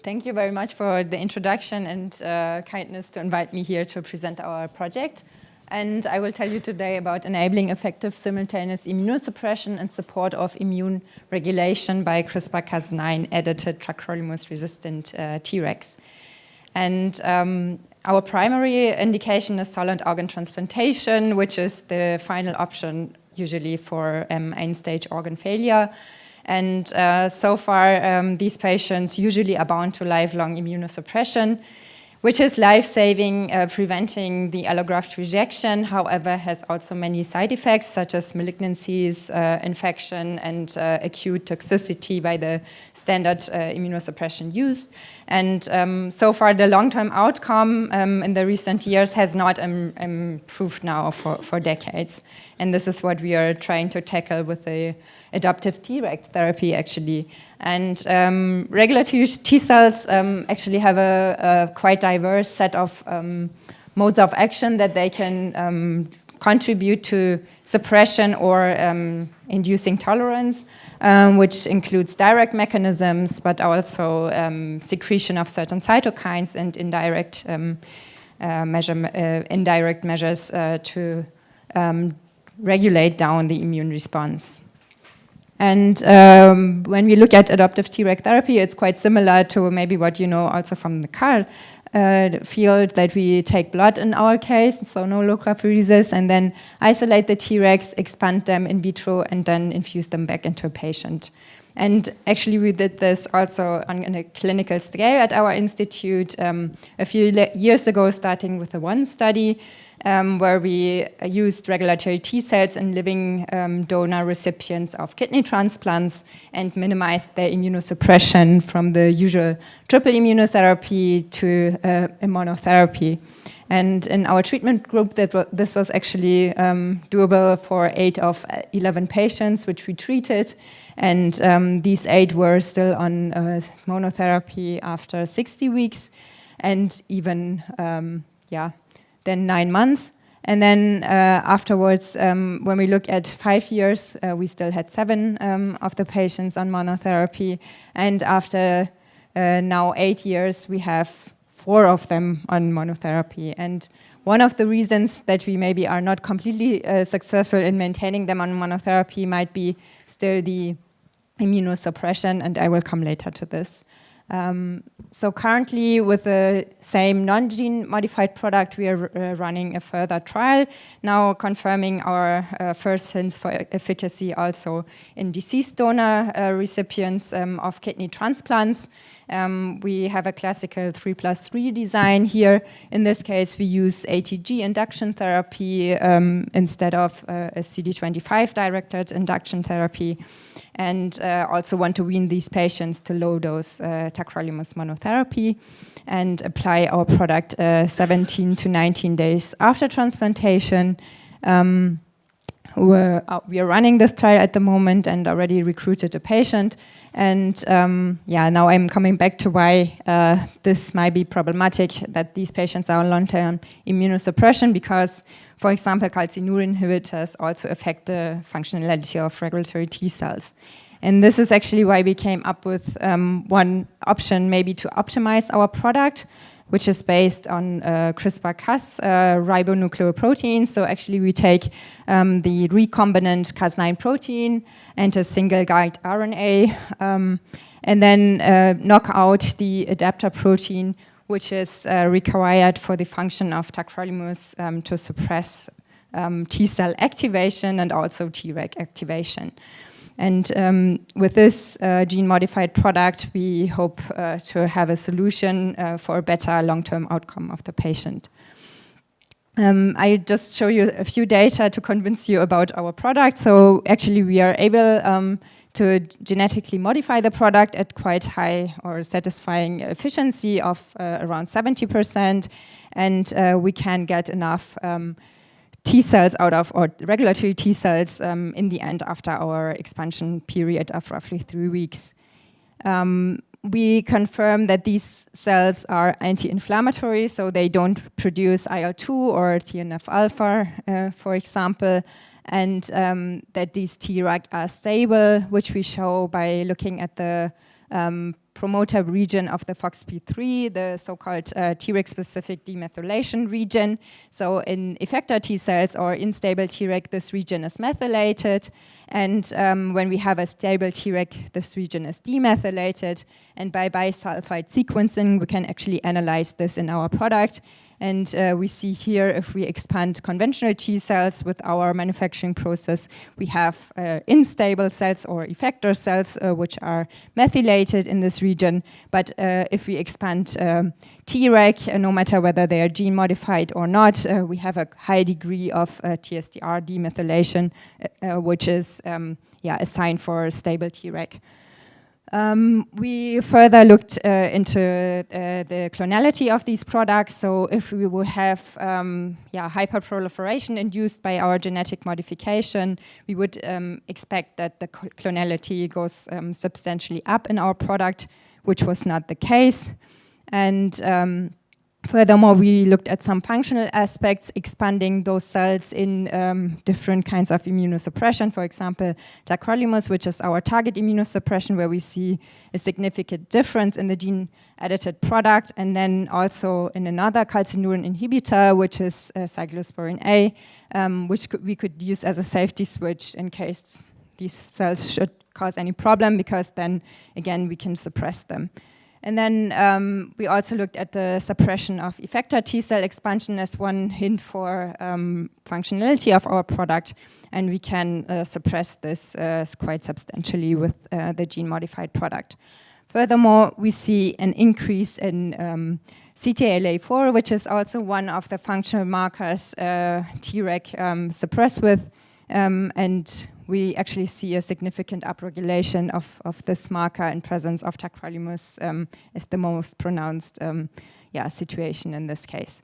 Thank you very much for the introduction and kindness to invite me here to present our project. And I will tell you today about enabling effective simultaneous immunosuppression and support of immune regulation by CRISPR-Cas9 edited tacrolimus-resistant Tregs. And our primary indication is solid organ transplantation, which is the final option usually for end-stage organ failure. And so far, these patients usually are bound to lifelong immunosuppression, which is life-saving, preventing the allograft rejection, however, has also many side effects, such as malignancies, infection, and acute toxicity by the standard immunosuppression used. And so far, the long-term outcome in the recent years has not improved now for decades. And this is what we are trying to tackle with the adoptive Treg therapy, actually. And regulatory T cells actually have a quite diverse set of modes of action that they can contribute to suppression or inducing tolerance, which includes direct mechanisms, but also secretion of certain cytokines and indirect measures to regulate down the immune response. And when we look at adoptive Treg therapy, it's quite similar to maybe what you know also from the CAR field, that we take blood in our case, so no leukapheresis, and then isolate the Tregs, expand them in vitro, and then infuse them back into a patient. And actually, we did this also on a clinical scale at our institute a few years ago, starting with the one study where we used regulatory T cells in living donor recipients of kidney transplants and minimized their immunosuppression from the usual triple immunotherapy to immunotherapy. And in our treatment group, this was actually doable for 8 of 11 patients, which we treated. And these 8 were still on monotherapy after 60 weeks, and even, then 9 months. And then afterwards, when we look at 5 years, we still had 7 of the patients on monotherapy. And after now 8 years, we have 4 of them on monotherapy. And one of the reasons that we maybe are not completely successful in maintaining them on monotherapy might be still the immunosuppression, and I will come later to this. So currently, with the same non-gene modified product, we are running a further trial, now confirming our first hints for efficacy also in deceased donor recipients of kidney transplants. We have a classical 3+3 design here. In this case, we use ATG induction therapy instead of a CD25-directed induction therapy, and also want to wean these patients to low-dose tacrolimus monotherapy and apply our product 17 to 19 days after transplantation. We are running this trial at the moment and already recruited a patient. And now I'm coming back to why this might be problematic, that these patients are on long-term immunosuppression, because, for example, calcineurin inhibitors also affect the functionality of regulatory T cells. And this is actually why we came up with one option maybe to optimize our product, which is based on CRISPR-Cas ribonucleoprotein. So actually we take the recombinant Cas9 protein and a single guide RNA, and then knock out the adapter protein, which is required for the function of tacrolimus to suppress T cell activation and also Treg activation. And with this gene-modified product, we hope to have a solution for a better long-term outcome of the patient. I just show you a few data to convince you about our product. So actually, we are able to genetically modify the product at quite high or satisfying efficiency of around 70%. And we can get enough T cells out of, or regulatory T cells in the end after our expansion period of roughly 3 weeks. We confirm that these cells are anti-inflammatory, so they don't produce IL-2 or TNF-alpha, for example, and that these Treg are stable, which we show by looking at the promoter region of the FOXP3, the so-called Treg-specific demethylation region. So in effector-T cells or unstable Treg, this region is methylated. And when we have a stable Treg, this region is demethylated. And by bisulfite sequencing, we can actually analyze this in our product. And we see here, if we expand conventional T cells with our manufacturing process, we have unstable cells or effector cells, which are methylated in this region. But if we expand Treg, no matter whether they are gene modified or not, we have a high degree of TSDR demethylation, which is a sign for stable Treg. We further looked into the clonality of these products. So if we will have hyperproliferation induced by our genetic modification, we would expect that the clonality goes substantially up in our product, which was not the case. And furthermore, we looked at some functional aspects, expanding those cells in different kinds of immunosuppression. For example, tacrolimus, which is our target immunosuppression, where we see a significant difference in the gene-edited product. And then also in another calcineurin inhibitor, which is cyclosporin A, which we could use as a safety switch in case these cells should cause any problem, because then, again, we can suppress them. And then we also looked at the suppression of effector T cell expansion as one hint for functionality of our product, and we can suppress this quite substantially with the gene-modified product. Furthermore, we see an increase in CTLA4, which is also one of the functional markers Treg suppress with, and we actually see a significant upregulation of this marker in presence of tacrolimus is the most pronounced situation in this case.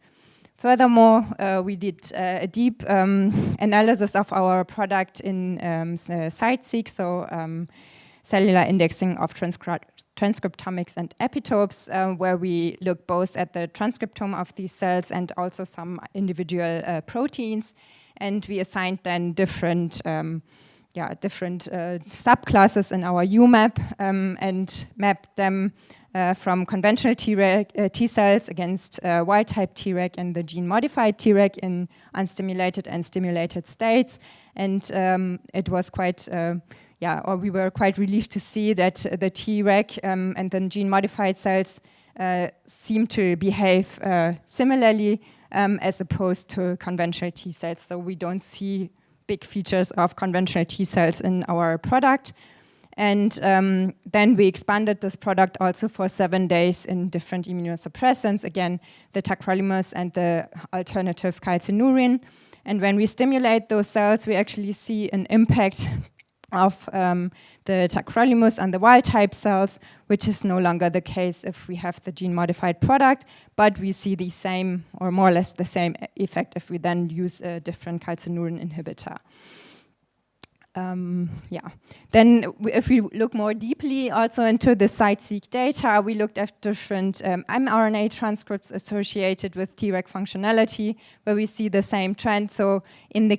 Furthermore, we did a deep analysis of our product in CiteSeq, so cellular indexing of transcriptomics and epitopes, where we look both at the transcriptome of these cells and also some individual proteins. And we assigned then different subclasses in our UMAP and mapped them from conventional T cells against wild-type Treg and the gene-modified Treg in unstimulated and stimulated states. And it was quite, we were quite relieved to see that the Treg and the gene-modified cells seem to behave similarly as opposed to conventional T cells. So we don't see big features of conventional T cells in our product. And then we expanded this product also for 7 days in different immunosuppressants, again, the tacrolimus and the alternative calcineurin. And when we stimulate those cells, we actually see an impact of the tacrolimus and the wild-type cells, which is no longer the case if we have the gene-modified product, but we see the same, or more or less the same effect if we then use a different calcineurin inhibitor. Then if we look more deeply also into the CiteSeq data, we looked at different mRNA transcripts associated with Treg functionality, where we see the same trend. So in the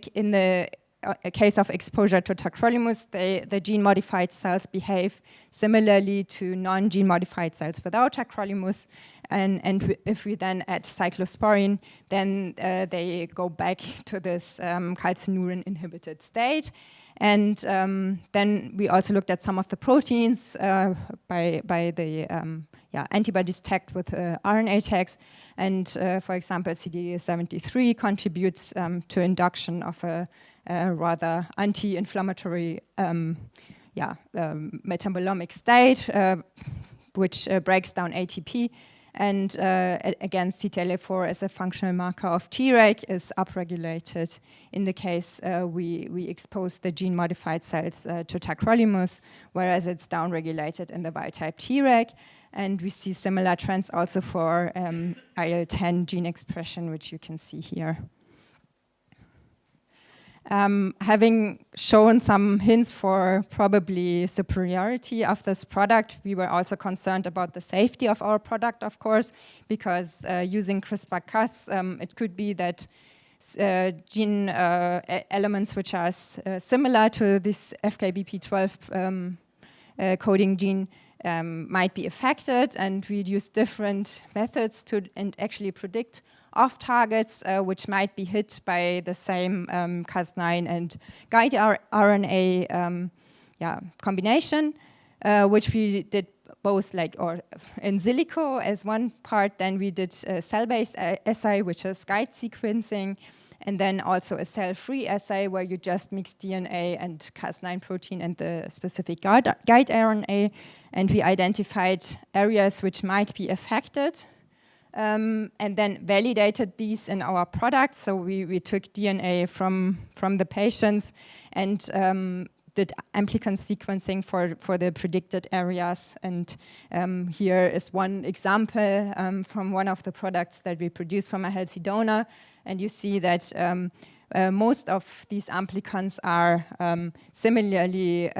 case of exposure to tacrolimus, the gene-modified cells behave similarly to non-gene-modified cells without tacrolimus. And if we then add cyclosporin, then they go back to this calcineurin-inhibited state. And then we also looked at some of the proteins by the antibodies tagged with RNA tags. And for example, CD73 contributes to induction of a rather anti-inflammatory metabolomic state, which breaks down ATP. And again, CTLA4 as a functional marker of Treg is upregulated in the case we expose the gene-modified cells to tacrolimus, whereas it's downregulated in the wild-type Treg. And we see similar trends also for IL-10 gene expression, which you can see here. Having shown some hints for probably superiority of this product, we were also concerned about the safety of our product, of course, because using CRISPR-Cas, it could be that gene elements which are similar to this FKBP12 coding gene might be affected, and we'd use different methods to actually predict off targets which might be hit by the same Cas9 and guide RNA combination, which we did both or in silico as one part. Then we did a cell-based assay, which is guide sequencing, and then also a cell-free assay where you just mix DNA and Cas9 protein and the specific guide RNA, and we identified areas which might be affected. And then validated these in our product. So we took DNA from the patients and did amplicon sequencing for the predicted areas. And here is one example from one of the products that we produced from a healthy donor. And you see that most of these amplicons are similarly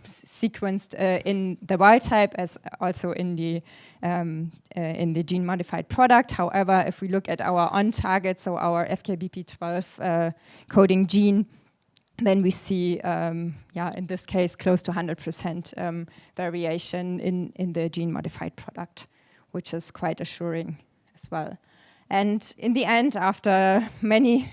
sequenced in the wild type as also in the gene-modified product. However, if we look at our on-target, so our FKBP12 coding gene, then we see, in this case, close to 100% variation in the gene-modified product, which is quite assuring as well. And in the end, after many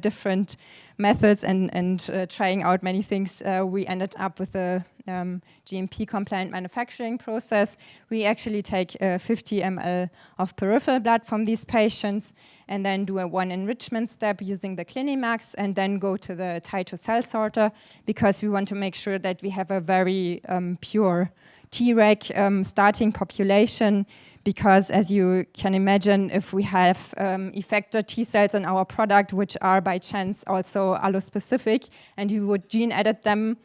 different methods and trying out many things, we ended up with a GMP-compliant manufacturing process. We actually take 50 ml of peripheral blood from these patients and then do one enrichment step using the Clinimax and then go to the Titer cell sorter, because we want to make sure that we have a very pure Treg starting population. Because as you can imagine, if we have effector-T cells in our product, which are by chance also allospecific, and you would gene edit them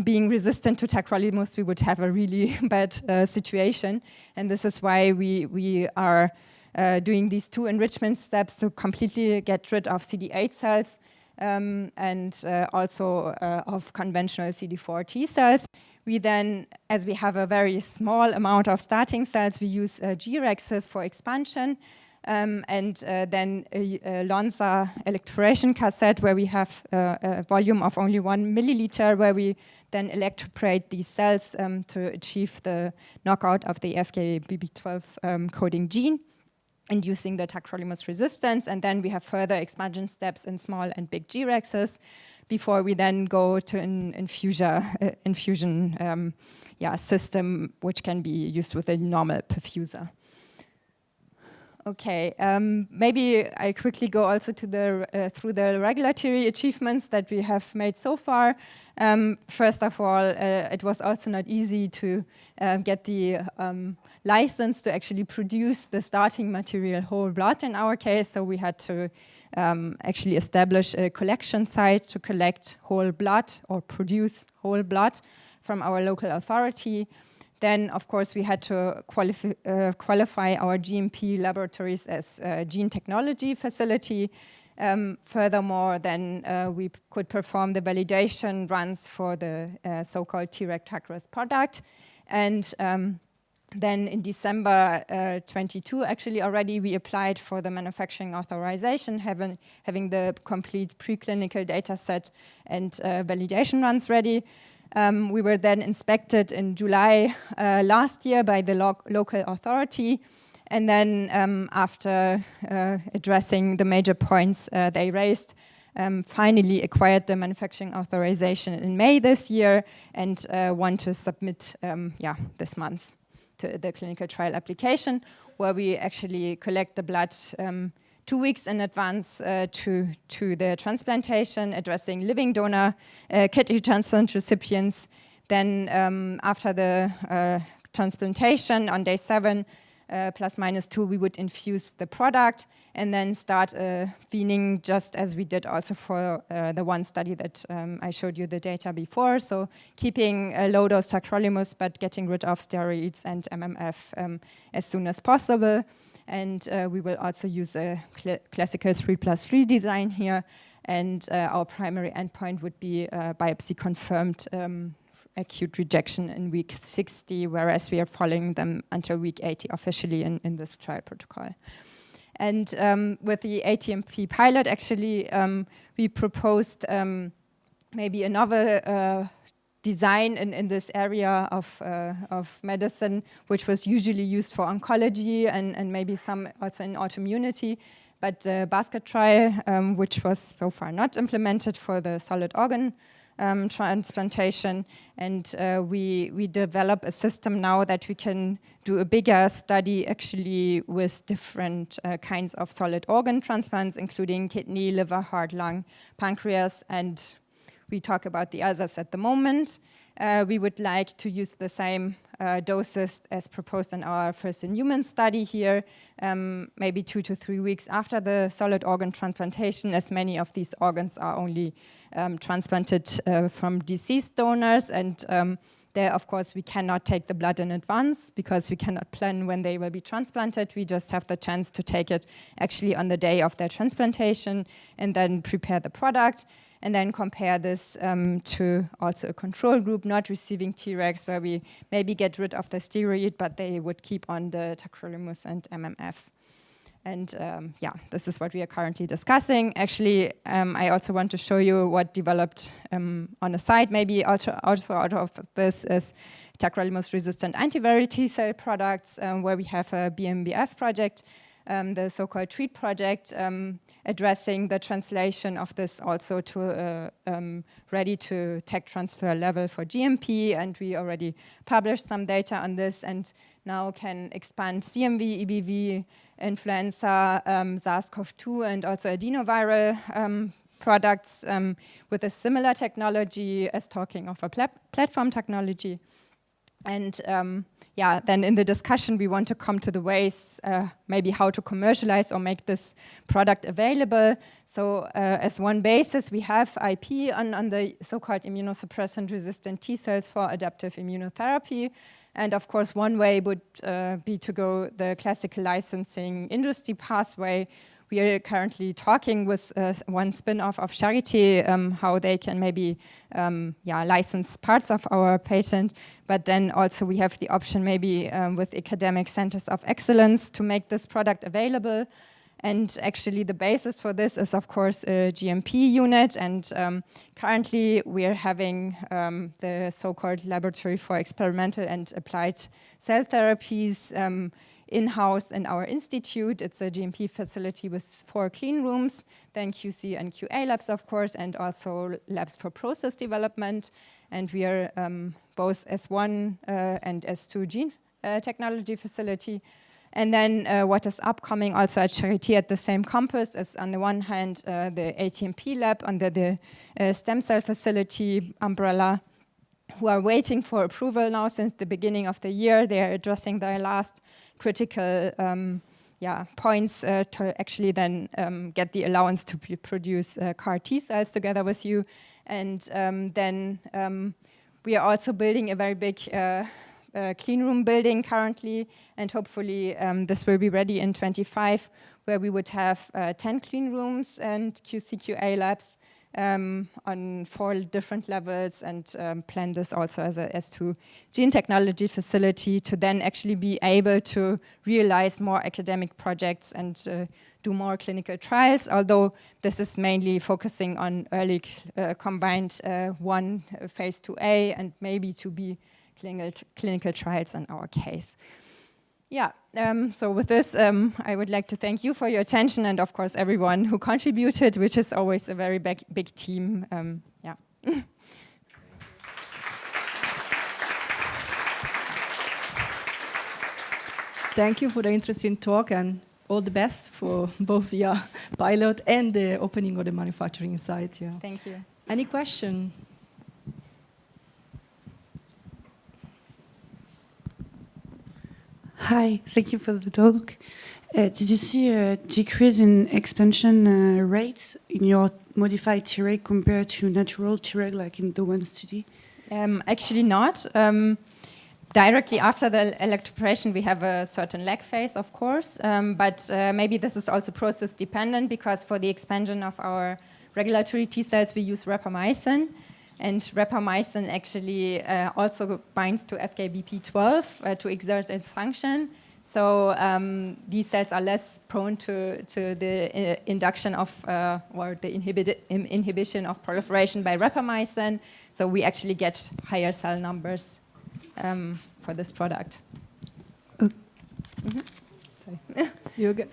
being resistant to tacrolimus, we would have a really bad situation. And this is why we are doing these two enrichment steps to completely get rid of CD8 cells and also of conventional CD4 T cells. We then, as we have a very small amount of starting cells, we use G-Rexes for expansion, and then a Lonza electroporation cassette where we have a volume of only 1 milliliter, where we then electroporate these cells to achieve the knockout of the FKBP12 coding gene, inducing the tacrolimus resistance. And then we have further expansion steps in small and big G-Rexes before we then go to an infusion system, which can be used with a normal perfuser. Okay, maybe I quickly go also to through the regulatory achievements that we have made so far. First of all, it was also not easy to get the license to actually produce the starting material whole blood in our case, so we had to actually establish a collection site to collect whole blood or produce whole blood from our local authority. Then, of course, we had to qualify our GMP laboratories as a gene technology facility. Furthermore, then we could perform the validation runs for the so-called Treg tacrolimus product. And then in December 22, actually already, we applied for the manufacturing authorization, having the complete preclinical data set and validation runs ready. We were then inspected in July last year by the local authority. And then after addressing the major points they raised, finally acquired the manufacturing authorization in May this year and want to submit this month to the clinical trial application, where we actually collect the blood 2 weeks in advance to the transplantation, addressing living donor kidney transplant recipients. Then after the transplantation on day 7, ±2, we would infuse the product and then start weaning, just as we did also for the one study that I showed you the data before. So keeping a low dose tacrolimus, but getting rid of steroids and MMF as soon as possible. And we will also use a classical 3+3 design here. And our primary endpoint would be biopsy-confirmed acute rejection in week 60, whereas we are following them until week 80 officially in this trial protocol. And with the ATMP pilot, actually, we proposed maybe another design in this area of medicine, which was usually used for oncology and maybe some also in autoimmunity. But the basket trial, which was so far not implemented for the solid organ transplantation, and we develop a system now that we can do a bigger study actually with different kinds of solid organ transplants, including kidney, liver, heart, lung, pancreas, and we talk about the others at the moment. We would like to use the same doses as proposed in our first-in-human study here, maybe 2 to 3 weeks after the solid organ transplantation, as many of these organs are only transplanted from deceased donors. And there, of course, we cannot take the blood in advance because we cannot plan when they will be transplanted. We just have the chance to take it actually on the day of their transplantation and then prepare the product. And then compare this to also a control group not receiving Tregs, where we maybe get rid of the steroid, but they would keep on the tacrolimus and MMF. And yeah, this is what we are currently discussing. Actually, I also want to show you what developed on the side. Maybe also out of this is tacrolimus-resistant antiviral T-cell products, where we have a BMBF project, the so-called TREAT project, addressing the translation of this also to a ready-to tech transfer level for GMP, and we already published some data on this and now can expand CMV, EBV, influenza, SARS-CoV-2, and also adenoviral products with a similar technology as talking of a platform technology. And yeah, then in the discussion, we want to come to the ways, maybe how to commercialize or make this product available. So as one basis, we have IP on the so-called immunosuppressant resistant T cells for adaptive immunotherapy. And of course, one way would be to go the classical licensing industry pathway. We are currently talking with one spin-off of Charité, how they can maybe license parts of our patent, but then also we have the option maybe with academic centers of excellence to make this product available. And actually the basis for this is of course a GMP unit, and currently we are having the so-called Laboratory for Experimental and Applied Cell Therapies in-house in our institute. It's a GMP facility with 4 clean rooms, then QC and QA labs, of course, and also labs for process development. And we are both S1 and S2 gene technology facility. And then what is upcoming also at Charité at the same campus is on the one hand the ATMP lab under the stem cell facility umbrella, who are waiting for approval now since the beginning of the year. They are addressing their last critical points to actually then get the allowance to produce CAR T cells together with you. And then we are also building a very big clean room building currently, and hopefully this will be ready in 25, where we would have 10 clean rooms and QC/QA labs on 4 different levels, and plan this also as a S2 gene technology facility to then actually be able to realize more academic projects and do more clinical trials, although this is mainly focusing on early combined 1 phase 2A and maybe 2B clinical trials in our case. Yeah, so with this, I would like to thank you for your attention and, of course, everyone who contributed, which is always a very big team. Yeah. Thank you for the interesting talk, and all the best for both the pilot and the opening of the manufacturing site. Yeah. Thank you. Any question? Hi, thank you for the talk. Did you see a decrease in expansion rates in your modified Treg compared to natural Treg, like in the one study? Actually not. Directly after the electroporation, we have a certain lag phase, of course, but maybe this is also process dependent, because for the expansion of our regulatory T cells, we use rapamycin. And rapamycin actually also binds to FKBP12 to exert its function. So these cells are less prone to the induction of or the inhibition of proliferation by rapamycin. So we actually get higher cell numbers for this product. Sorry. You get,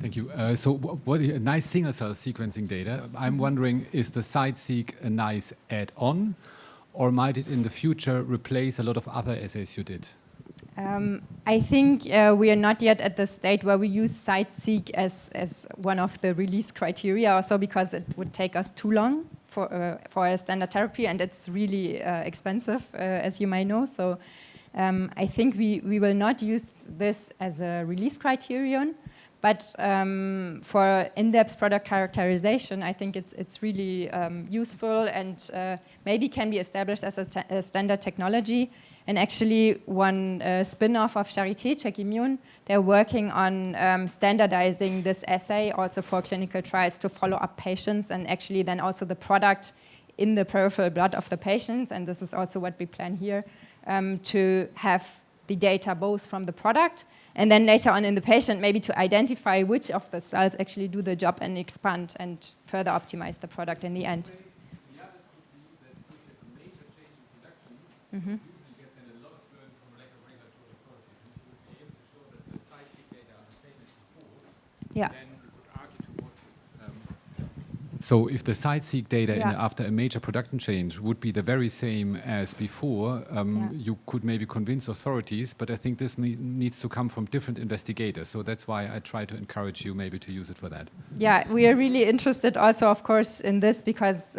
Thank you. So what a nice single cell sequencing data. I'm wondering, is the CiteSeq a nice add-on, or might it in the future replace a lot of other assays you did? I think we are not yet at the state where we use CiteSeq as one of the release criteria, also because it would take us too long for a standard therapy, and it's really expensive, as you might know. So I think we will not use this as a release criterion. But for in-depth product characterization, I think it's really useful and maybe can be established as a standard technology. And actually, one spin-off of Charité, CheckImmune, they're working on standardizing this assay also for clinical trials to follow up patients, and actually then also the product in the peripheral blood of the patients. And this is also what we plan here, to have the data both from the product and then later on in the patient, maybe to identify which of the cells actually do the job and expand and further optimize the product in the end. The other could be that if you have a major change in production, you usually get then a lot of burn from regulatory authorities. And if you would be able to show that the CiteSeq data are the same as before, then you could argue towards this. So if the CiteSeq data after a major production change would be the very same as before, you could maybe convince authorities, but I think this needs to come from different investigators. So that's why I try to encourage you maybe to use it for that. Yeah, we are really interested also, of course, in this because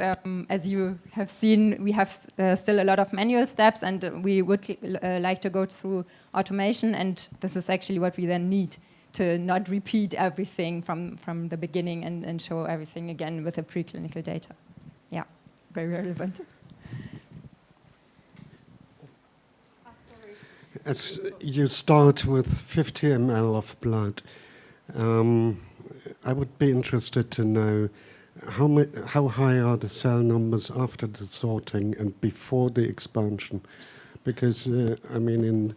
as you have seen, we have still a lot of manual steps, and we would like to go through automation, and this is actually what we then need to not repeat everything from the beginning and show everything again with the preclinical data. Yeah, very relevant. As you start with 50 ml of blood, I would be interested to know how high are the cell numbers after the sorting and before the expansion? Because, I mean,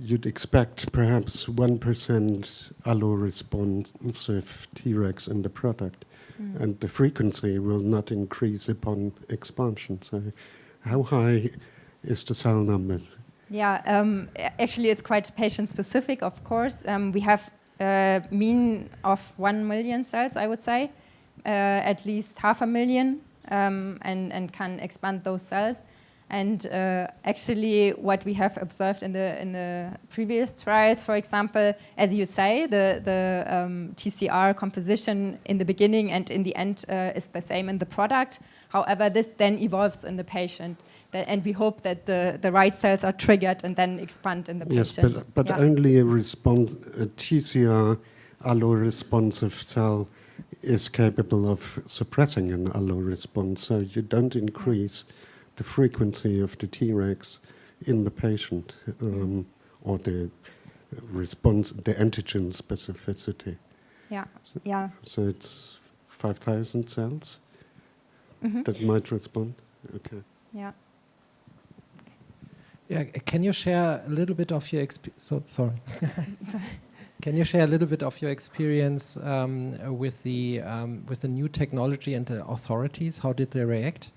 you'd expect perhaps 1% allo-responsive Tregs in the product, and the frequency will not increase upon expansion. So how high is the cell number? Yeah, actually it's quite patient-specific, of course. We have a mean of 1 million cells, I would say, at least 500,000, and can expand those cells. And actually, what we have observed in the previous trials, for example, as you say, the TCR composition in the beginning and in the end is the same in the product. However, this then evolves in the patient, and we hope that the right cells are triggered and then expand in the patient. Yes, but only a TCR allo-responsive cell is capable of suppressing an allo-response, so you don't increase the frequency of the Tregs in the patient, or the response, the antigen specificity. Yeah. So it's 5,000 cells that might respond. Okay. Yeah. Yeah. Can you share a little bit of your sorry. Can you share a little bit of your experience with the new technology and the authorities? How did they react?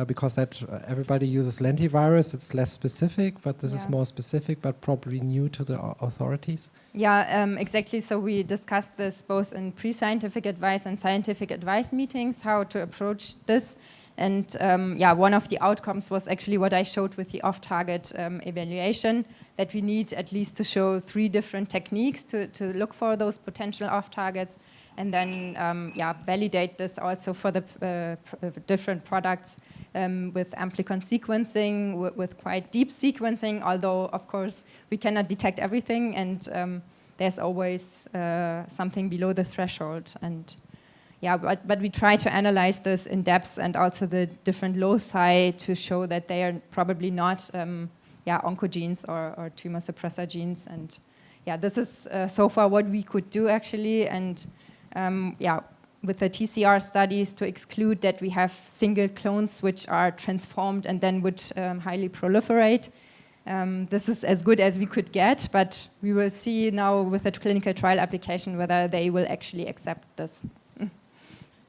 Because that everybody uses lentivirus, it's less specific, but this is more specific, but probably new to the authorities. Yeah, exactly. So we discussed this both in pre-scientific advice and scientific advice meetings, how to approach this. And one of the outcomes was actually what I showed with the off-target evaluation, that we need at least to show 3 different techniques to look for those potential off-targets, and then validate this also for the different products with amplicon sequencing, with quite deep sequencing, although, of course, we cannot detect everything, and there's always something below the threshold. And but we try to analyze this in depth, and also the different loci to show that they are probably not oncogenes or tumor suppressor genes. And yeah, this is so far what we could do actually, and yeah, with the TCR studies to exclude that we have single clones which are transformed and then would highly proliferate. This is as good as we could get, but we will see now with the clinical trial application whether they will actually accept this.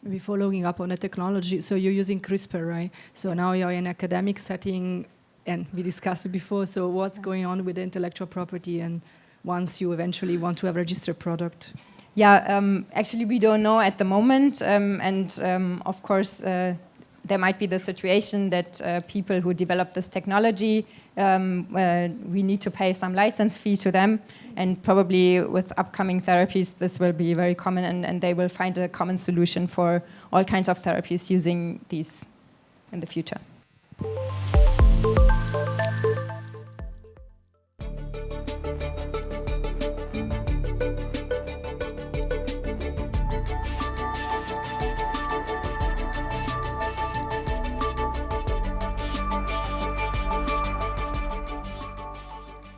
Maybe following up on the technology, so you're using CRISPR, right? So now you're in academic setting, and we discussed it before, so what's going on with the intellectual property and once you eventually want to have a registered product? Yeah, actually we don't know at the moment, and of course there might be the situation that people who develop this technology, we need to pay some license fee to them, and probably with upcoming therapies this will be very common, and they will find a common solution for all kinds of therapies using these in the future.